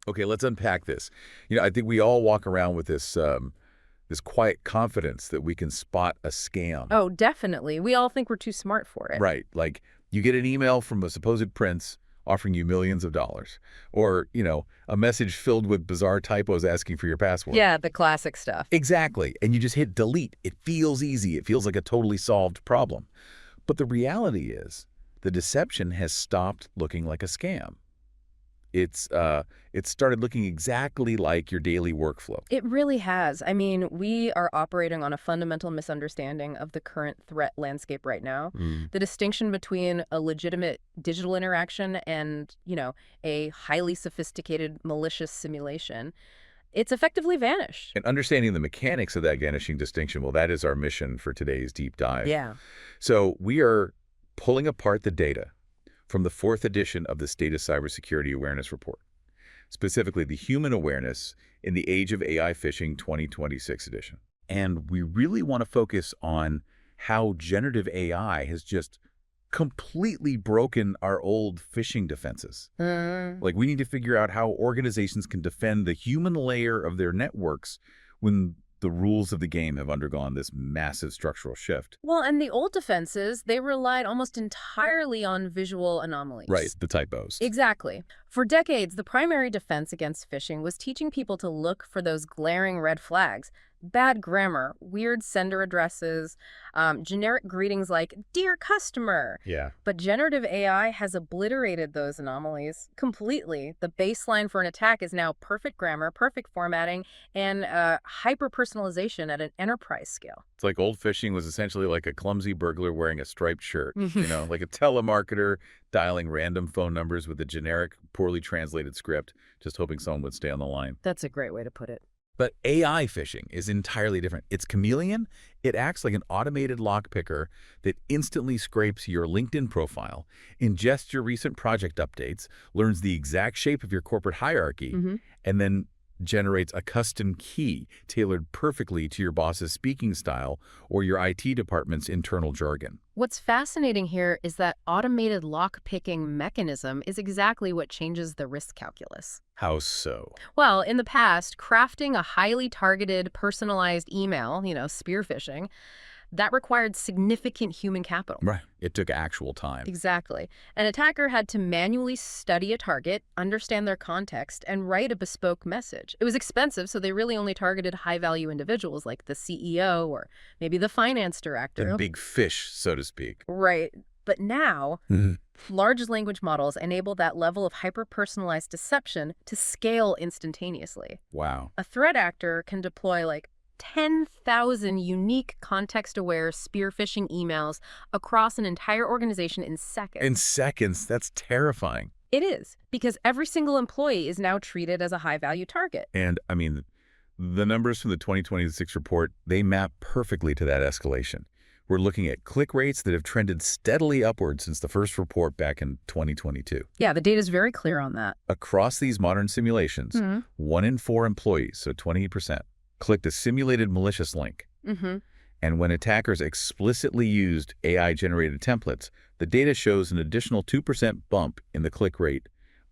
Okay, let's unpack this. I think we all walk around with this quiet confidence that we can spot a scam. Oh, definitely. We all think we're too smart for it. Right. Like you get an email from a supposed prince offering you millions of dollars, or, a message filled with bizarre typos asking for your password. Yeah, the classic stuff. Exactly. And you just hit delete. It feels easy. It feels like a totally solved problem. But the reality is the deception has stopped looking like a scam. It started looking exactly like your daily workflow. It really has. I mean, we are operating on a fundamental misunderstanding of the current threat landscape right now. Mm. The distinction between a legitimate digital interaction and, a highly sophisticated malicious simulation, it's effectively vanished. And understanding the mechanics of that vanishing distinction, well, that is our mission for today's deep dive. Yeah. So we are pulling apart the data from the fourth edition of the State of Cybersecurity Awareness Report, specifically the Human Awareness in the Age of AI Phishing 2026 edition. And we really want to focus on how generative AI has just completely broken our old phishing defenses. Like, we need to figure out how organizations can defend the human layer of their networks when the rules of the game have undergone this massive structural shift. Well, and the old defenses, they relied almost entirely on visual anomalies. Right, the typos. Exactly. For decades, the primary defense against phishing was teaching people to look for those glaring red flags. Bad grammar, weird sender addresses, generic greetings like, "Dear customer." Yeah. But generative AI has obliterated those anomalies completely. The baseline for an attack is now perfect grammar, perfect formatting, and hyper-personalization at an enterprise scale. It's like old phishing was essentially like a clumsy burglar wearing a striped shirt, like a telemarketer dialing random phone numbers with a generic, poorly translated script, just hoping someone would stay on the line. That's a great way to put it. But AI phishing is entirely different. It's chameleon. It acts like an automated lockpicker that instantly scrapes your LinkedIn profile, ingests your recent project updates, learns the exact shape of your corporate hierarchy, and then generates a custom key tailored perfectly to your boss's speaking style or your IT department's internal jargon. What's fascinating here is that automated lock-picking mechanism is exactly what changes the risk calculus. How so? Well, in the past, crafting a highly targeted, personalized email, spear phishing, that required significant human capital. Right. It took actual time. Exactly. An attacker had to manually study a target, understand their context, and write a bespoke message. It was expensive, so they really only targeted high-value individuals like the CEO or maybe the finance director. The big fish, so to speak. Right. But now, large language models enable that level of hyper-personalized deception to scale instantaneously. Wow. A threat actor can deploy 10,000 unique context-aware spear phishing emails across an entire organization in seconds. In seconds? That's terrifying. It is, because every single employee is now treated as a high-value target. And, the numbers from the 2026 report, they map perfectly to that escalation. We're looking at click rates that have trended steadily upward since the first report back in 2022. Yeah, the data is very clear on that. Across these modern simulations, 1 in 4 employees, so 28%, clicked a simulated malicious link. And when attackers explicitly used AI-generated templates, the data shows an additional 2% bump in the click rate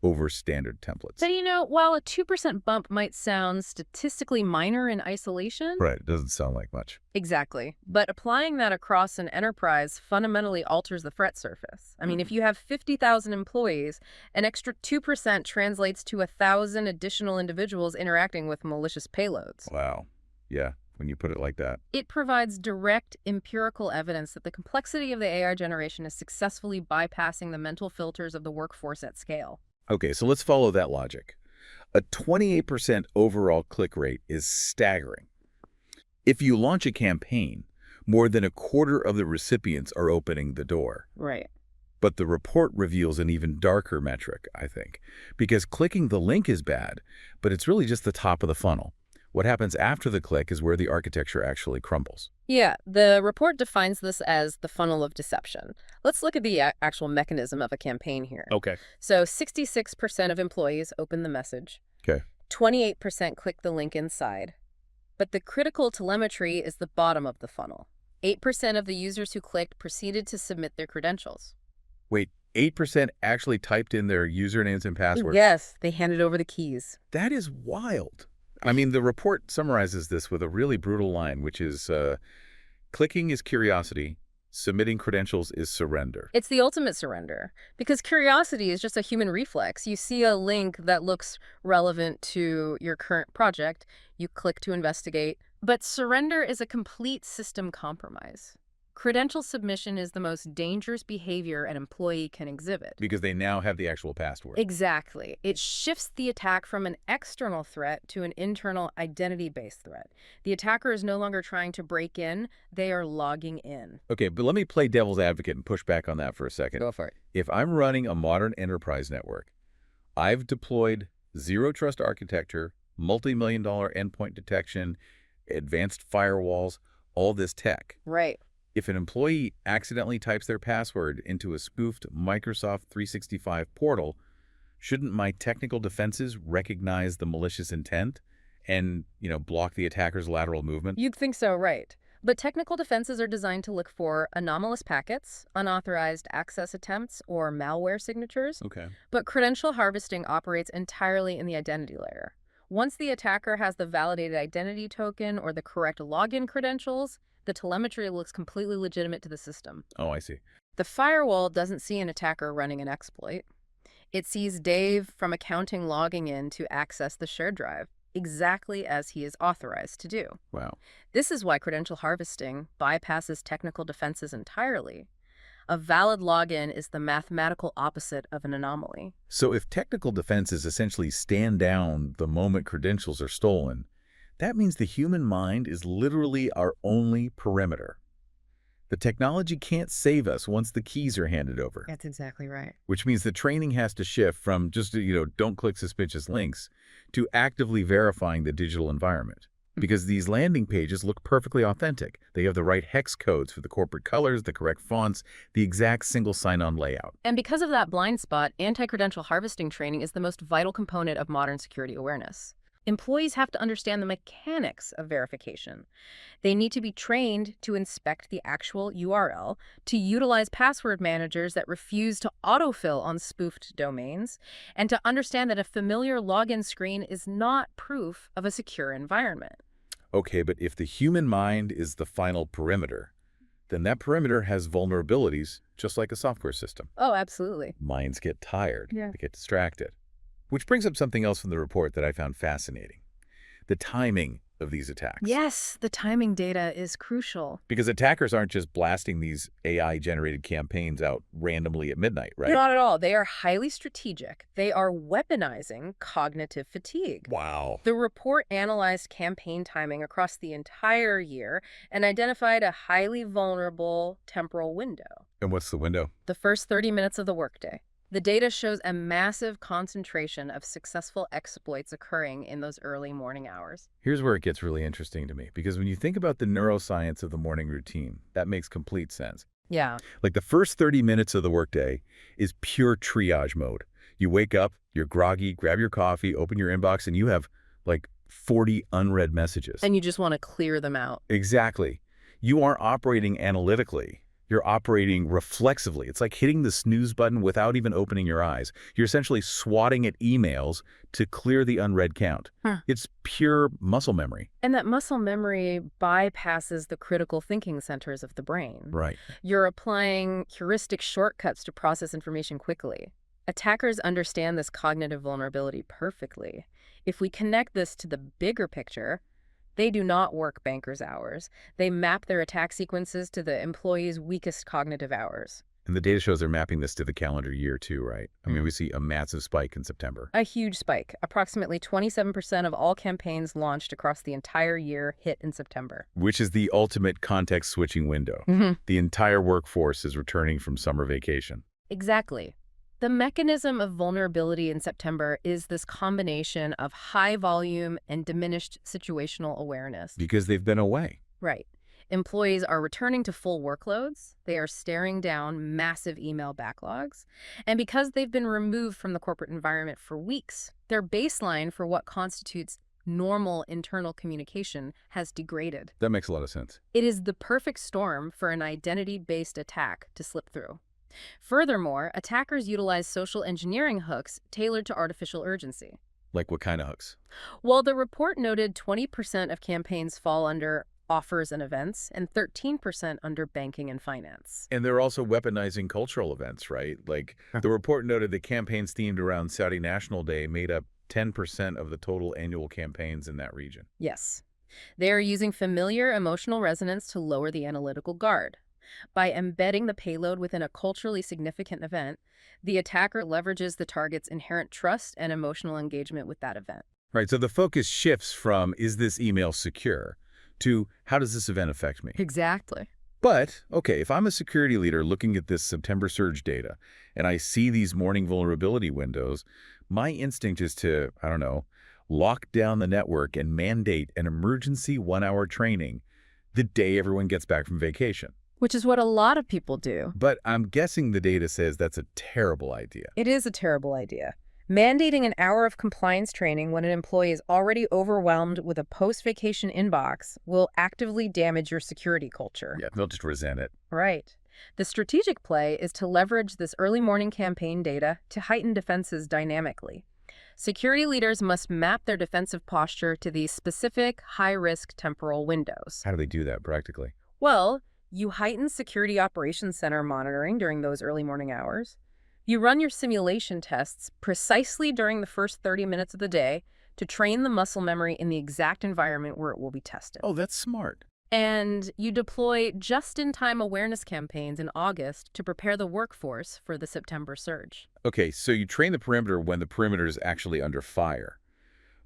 over standard templates. But while a 2% bump might sound statistically minor in isolation... Right, it doesn't sound like much. Exactly. But applying that across an enterprise fundamentally alters the threat surface. If you have 50,000 employees, an extra 2% translates to 1,000 additional individuals interacting with malicious payloads. Wow. Yeah, when you put it like that. It provides direct empirical evidence that the complexity of the AI generation is successfully bypassing the mental filters of the workforce at scale. Okay, so let's follow that logic. A 28% overall click rate is staggering. If you launch a campaign, more than a quarter of the recipients are opening the door. Right. But the report reveals an even darker metric, I think, because clicking the link is bad, but it's really just the top of the funnel. What happens after the click is where the architecture actually crumbles. Yeah, the report defines this as the funnel of deception. Let's look at the actual mechanism of a campaign here. Okay. So 66% of employees open the message. Okay. 28% click the link inside. But the critical telemetry is the bottom of the funnel. 8% of the users who clicked proceeded to submit their credentials. Wait, 8% actually typed in their usernames and passwords. Yes, they handed over the keys. That is wild. I mean, the report summarizes this with a really brutal line, which is clicking is curiosity, submitting credentials is surrender. It's the ultimate surrender because curiosity is just a human reflex. You see a link that looks relevant to your current project, you click to investigate, but surrender is a complete system compromise. Credential submission is the most dangerous behavior an employee can exhibit. Because they now have the actual password. Exactly. It shifts the attack from an external threat to an internal identity-based threat. The attacker is no longer trying to break in, they are logging in. Okay, but let me play devil's advocate and push back on that for a second. Go for it. If I'm running a modern enterprise network, I've deployed zero trust architecture, multi-million-dollar endpoint detection, advanced firewalls, all this tech. Right. If an employee accidentally types their password into a spoofed Microsoft 365 portal, shouldn't my technical defenses recognize the malicious intent and, block the attacker's lateral movement? You'd think so, right. But technical defenses are designed to look for anomalous packets, unauthorized access attempts, or malware signatures. Okay. But credential harvesting operates entirely in the identity layer. Once the attacker has the validated identity token or the correct login credentials, the telemetry looks completely legitimate to the system. Oh, I see. The firewall doesn't see an attacker running an exploit. It sees Dave from accounting logging in to access the shared drive, exactly as he is authorized to do. Wow. This is why credential harvesting bypasses technical defenses entirely. A valid login is the mathematical opposite of an anomaly. So if technical defenses essentially stand down the moment credentials are stolen, that means the human mind is literally our only perimeter. The technology can't save us once the keys are handed over. That's exactly right. Which means the training has to shift from just, don't click suspicious links to actively verifying the digital environment. Because these landing pages look perfectly authentic. They have the right hex codes for the corporate colors, the correct fonts, the exact single sign-on layout. And because of that blind spot, anti-credential harvesting training is the most vital component of modern security awareness. Employees have to understand the mechanics of verification. They need to be trained to inspect the actual URL, to utilize password managers that refuse to autofill on spoofed domains, and to understand that a familiar login screen is not proof of a secure environment. Okay, but if the human mind is the final perimeter, then that perimeter has vulnerabilities just like a software system. Oh, absolutely. Minds get tired. Yeah. They get distracted. Which brings up something else from the report that I found fascinating. The timing of these attacks. Yes, the timing data is crucial. Because attackers aren't just blasting these AI-generated campaigns out randomly at midnight, right? Not at all. They are highly strategic. They are weaponizing cognitive fatigue. Wow. The report analyzed campaign timing across the entire year and identified a highly vulnerable temporal window. And what's the window? The first 30 minutes of the workday. The data shows a massive concentration of successful exploits occurring in those early morning hours. Here's where it gets really interesting to me, because when you think about the neuroscience of the morning routine, that makes complete sense. Yeah. Like the first 30 minutes of the workday is pure triage mode. You wake up, you're groggy, grab your coffee, open your inbox, and you have like 40 unread messages. And you just want to clear them out. Exactly. You aren't operating analytically. You're operating reflexively. It's like hitting the snooze button without even opening your eyes. You're essentially swatting at emails to clear the unread count. It's pure muscle memory. And that muscle memory bypasses the critical thinking centers of the brain. Right. You're applying heuristic shortcuts to process information quickly. Attackers understand this cognitive vulnerability perfectly. If we connect this to the bigger picture, they do not work bankers' hours. They map their attack sequences to the employee's weakest cognitive hours. And the data shows they're mapping this to the calendar year too, right? I mean, we see a massive spike in September. A huge spike. Approximately 27% of all campaigns launched across the entire year hit in September. Which is the ultimate context switching window. The entire workforce is returning from summer vacation. Exactly. The mechanism of vulnerability in September is this combination of high volume and diminished situational awareness. Because they've been away. Right. Employees are returning to full workloads. They are staring down massive email backlogs. And because they've been removed from the corporate environment for weeks, their baseline for what constitutes normal internal communication has degraded. That makes a lot of sense. It is the perfect storm for an identity-based attack to slip through. Furthermore, attackers utilize social engineering hooks tailored to artificial urgency. Like what kind of hooks? Well, the report noted 20% of campaigns fall under offers and events and 13% under banking and finance. And they're also weaponizing cultural events, right? Like the report noted that campaigns themed around Saudi National Day made up 10% of the total annual campaigns in that region. Yes. They are using familiar emotional resonance to lower the analytical guard. By embedding the payload within a culturally significant event, the attacker leverages the target's inherent trust and emotional engagement with that event. Right, so the focus shifts from, is this email secure, to how does this event affect me? Exactly. But, okay, if I'm a security leader looking at this September surge data and I see these morning vulnerability windows, my instinct is to, I don't know, lock down the network and mandate an emergency 1-hour training the day everyone gets back from vacation. Which is what a lot of people do. But I'm guessing the data says that's a terrible idea. It is a terrible idea. Mandating an hour of compliance training when an employee is already overwhelmed with a post-vacation inbox will actively damage your security culture. Yeah, they'll just resent it. Right. The strategic play is to leverage this early morning campaign data to heighten defenses dynamically. Security leaders must map their defensive posture to these specific high-risk temporal windows. How do they do that practically? Well, you heighten Security Operations Center monitoring during those early morning hours. You run your simulation tests precisely during the first 30 minutes of the day to train the muscle memory in the exact environment where it will be tested. Oh, that's smart. And you deploy just-in-time awareness campaigns in August to prepare the workforce for the September surge. Okay, so you train the perimeter when the perimeter is actually under fire.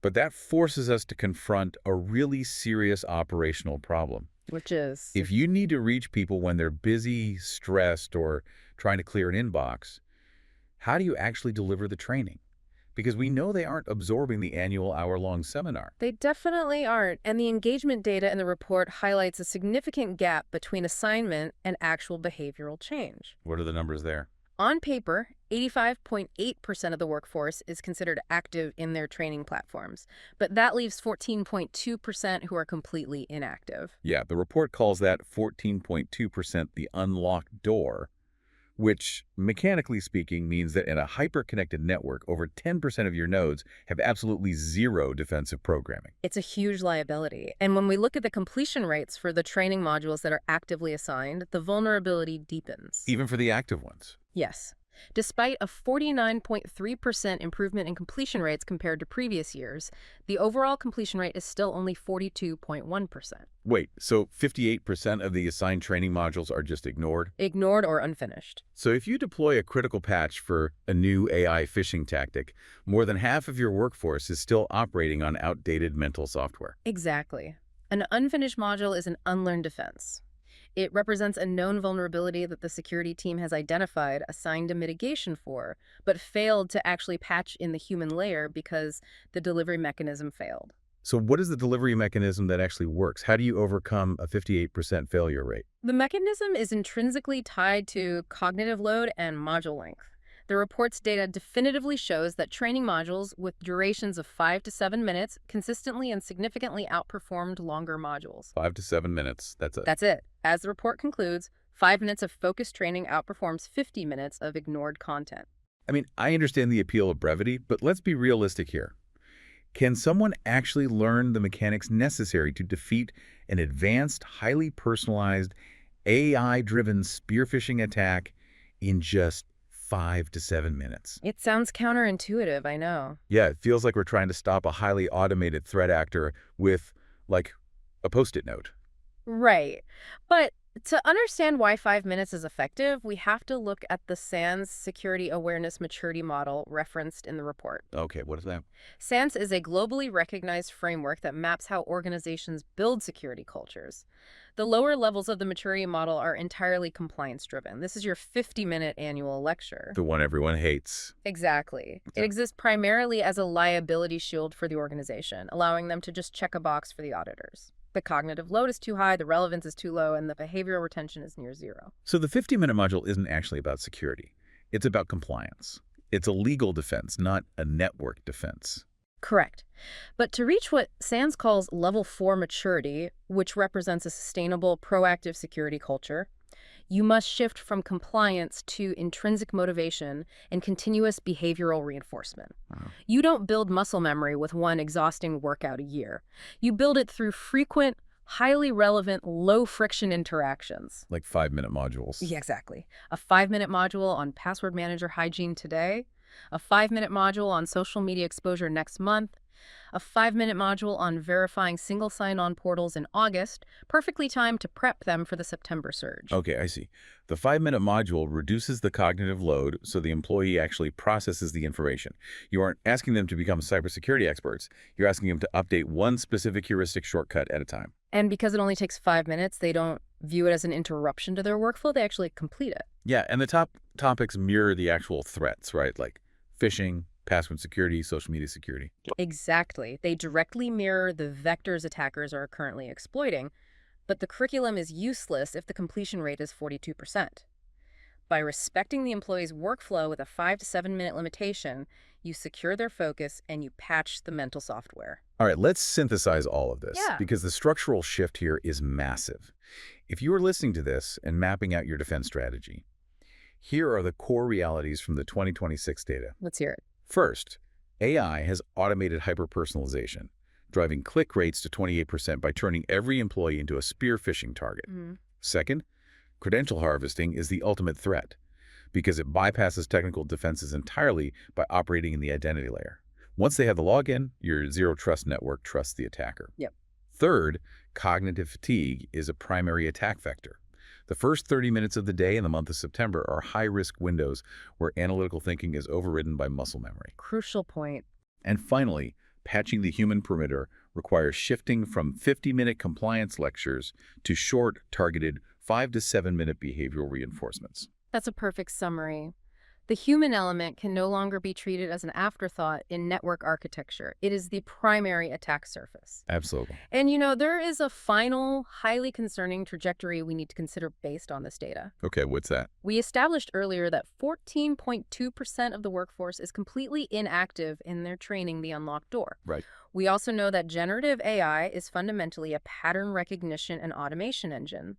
But that forces us to confront a really serious operational problem. Which is? If you need to reach people when they're busy, stressed, or trying to clear an inbox, how do you actually deliver the training? Because we know they aren't absorbing the annual hour-long seminar. They definitely aren't, and the engagement data in the report highlights a significant gap between assignment and actual behavioral change. What are the numbers there? On paper, 85.8% of the workforce is considered active in their training platforms, but that leaves 14.2% who are completely inactive. Yeah, the report calls that 14.2% the unlocked door, which, mechanically speaking, means that in a hyper-connected network, over 10% of your nodes have absolutely zero defensive programming. It's a huge liability, and when we look at the completion rates for the training modules that are actively assigned, the vulnerability deepens. Even for the active ones. Yes. Despite a 49.3% improvement in completion rates compared to previous years, the overall completion rate is still only 42.1%. Wait, so 58% of the assigned training modules are just ignored? Ignored or unfinished. So if you deploy a critical patch for a new AI phishing tactic, more than half of your workforce is still operating on outdated mental software. Exactly. An unfinished module is an unlearned defense. It represents a known vulnerability that the security team has identified, assigned a mitigation for, but failed to actually patch in the human layer because the delivery mechanism failed. So what is the delivery mechanism that actually works? How do you overcome a 58% failure rate? The mechanism is intrinsically tied to cognitive load and module length. The report's data definitively shows that training modules with durations of 5 to 7 minutes consistently and significantly outperformed longer modules. 5 to 7 minutes, that's it. That's it. As the report concludes, 5 minutes of focused training outperforms 50 minutes of ignored content. I mean, I understand the appeal of brevity, but let's be realistic here. Can someone actually learn the mechanics necessary to defeat an advanced, highly personalized, AI-driven spear phishing attack in just 5 to 7 minutes? It sounds counterintuitive, I know. Yeah, it feels like we're trying to stop a highly automated threat actor with, like, a Post-it note. Right. But to understand why 5 minutes is effective, we have to look at the SANS Security Awareness Maturity Model referenced in the report. Okay, what is that? SANS is a globally recognized framework that maps how organizations build security cultures. The lower levels of the maturity model are entirely compliance-driven. This is your 50-minute annual lecture. The one everyone hates. Exactly. Okay. It exists primarily as a liability shield for the organization, allowing them to just check a box for the auditors. The cognitive load is too high, the relevance is too low, and the behavioral retention is near zero. So the 50-minute module isn't actually about security. It's about compliance. It's a legal defense, not a network defense. Correct. But to reach what SANS calls level 4 maturity, which represents a sustainable, proactive security culture, You must shift from compliance to intrinsic motivation and continuous behavioral reinforcement. Wow. You don't build muscle memory with one exhausting workout a year. You build it through frequent, highly relevant, low-friction interactions. Like 5-minute modules. Yeah, exactly. A 5-minute module on password manager hygiene today, a 5-minute module on social media exposure next month, a 5-minute module on verifying single sign-on portals in August, perfectly timed to prep them for the September surge. Okay, I see. The 5-minute module reduces the cognitive load so the employee actually processes the information. You aren't asking them to become cybersecurity experts. You're asking them to update one specific heuristic shortcut at a time. And because it only takes 5 minutes, they don't view it as an interruption to their workflow. They actually complete it. Yeah, and the top topics mirror the actual threats, right? Like phishing, password security, social media security. Exactly. They directly mirror the vectors attackers are currently exploiting, but the curriculum is useless if the completion rate is 42%. By respecting the employee's workflow with a 5 to 7 minute limitation, you secure their focus and you patch the mental software. All right, let's synthesize all of this Yeah. because the structural shift here is massive. If you are listening to this and mapping out your defense strategy, here are the core realities from the 2026 data. Let's hear it. First, AI has automated hyper-personalization, driving click rates to 28% by turning every employee into a spear phishing target. Second, credential harvesting is the ultimate threat because it bypasses technical defenses entirely by operating in the identity layer. Once they have the login, your zero-trust network trusts the attacker. Yep. Third, cognitive fatigue is a primary attack vector. The first 30 minutes of the day in the month of September are high-risk windows where analytical thinking is overridden by muscle memory. Crucial point. And finally, patching the human perimeter requires shifting from 50-minute compliance lectures to short, targeted 5 to 7-minute behavioral reinforcements. That's a perfect summary. The human element can no longer be treated as an afterthought in network architecture. It is the primary attack surface. Absolutely. And there is a final, highly concerning trajectory we need to consider based on this data. Okay, what's that? We established earlier that 14.2% of the workforce is completely inactive in their training the unlocked door. Right. We also know that generative AI is fundamentally a pattern recognition and automation engine.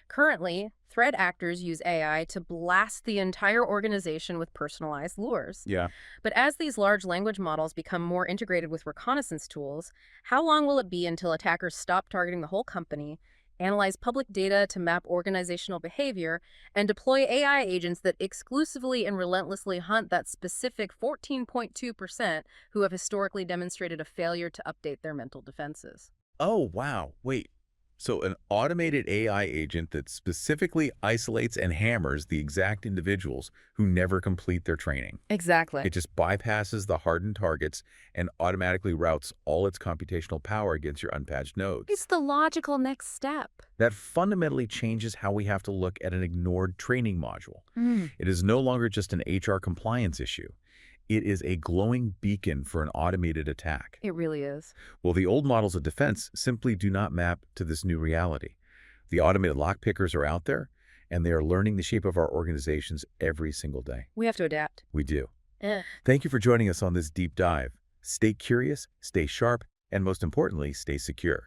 Currently, threat actors use AI to blast the entire organization with personalized lures. Yeah. But as these large language models become more integrated with reconnaissance tools, how long will it be until attackers stop targeting the whole company, analyze public data to map organizational behavior, and deploy AI agents that exclusively and relentlessly hunt that specific 14.2% who have historically demonstrated a failure to update their mental defenses? Oh, wow. Wait. So an automated AI agent that specifically isolates and hammers the exact individuals who never complete their training. Exactly. It just bypasses the hardened targets and automatically routes all its computational power against your unpatched nodes. It's the logical next step. That fundamentally changes how we have to look at an ignored training module. It is no longer just an HR compliance issue. It is a glowing beacon for an automated attack. It really is. Well, the old models of defense simply do not map to this new reality. The automated lockpickers are out there, and they are learning the shape of our organizations every single day. We have to adapt. We do. Eh. Thank you for joining us on this deep dive. Stay curious, stay sharp, and most importantly, stay secure.